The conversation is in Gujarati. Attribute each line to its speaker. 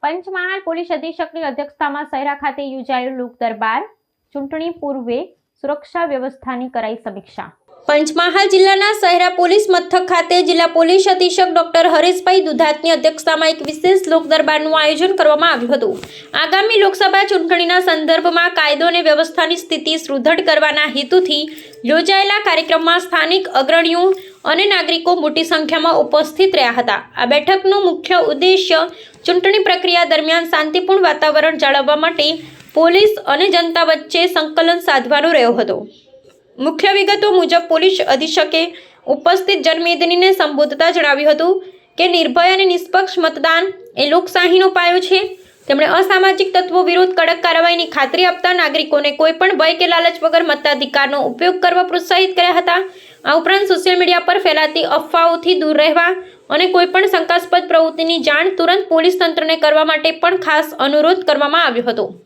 Speaker 1: પંચમહાલ પોલીસ અધિક્ષકની અધ્યક્ષતામાં શહેરા ખાતે યોજાયેલ લોક દરબાર ચૂંટણી પૂર્વે સુરક્ષા વ્યવસ્થાની કરાઈ સમીક્ષા। પંચમહાલ જિલ્લાના શહેરા પોલીસ મથક ખાતે જિલ્લા પોલીસ અધિક્ષક ડોક્ટર હરેશભાઈ દુધાતની અધ્યક્ષતામાં એક વિશેષ લોક દરબારનું આયોજન કરવામાં આવ્યું હતું। આગામી લોકસભા ચૂંટણીના સંદર્ભમાં કાયદો અને વ્યવસ્થાની સ્થિતિ સુદૃઢ કરવાના હેતુથી યોજાયેલા કાર્યક્રમમાં સ્થાનિક અગ્રણીઓ અને નાગરિકો મોટી સંખ્યામાં ઉપસ્થિત રહ્યા હતા। આ બેઠકનો મુખ્ય ઉદ્દેશ્ય ચૂંટણી પ્રક્રિયા દરમિયાન શાંતિપૂર્ણ વાતાવરણ જાળવવા માટે પોલીસ અને જનતા વચ્ચે સંકલન સાધવાનો રહ્યો હતો। મુખ્ય વિગતો મુજબ પોલીસ અધિક્ષકે ઉપસ્થિત જનમેદનીને સંબોધતા જણાવ્યું હતું કે નિર્ભય અને નિષ્પક્ષ મતદાન એ લોકશાહીનો પાયો છે। તેમણે અસામાજિક તત્વો વિરુદ્ધ કડક કાર્યવાહીની ખાતરી આપતા નાગરિકોને કોઈપણ ભય કે લાલચ વગર મતાધિકારનો ઉપયોગ કરવા પ્રોત્સાહિત કર્યા હતા। આ ઉપરાંત સોશિયલ મીડિયા પર ફેલાતી અફવાઓથી દૂર રહેવા અને કોઈપણ શંકાસ્પદ પ્રવૃત્તિની જાણ તુરંત પોલીસ તંત્રને કરવા માટે પણ ખાસ અનુરોધ કરવામાં આવ્યો હતો।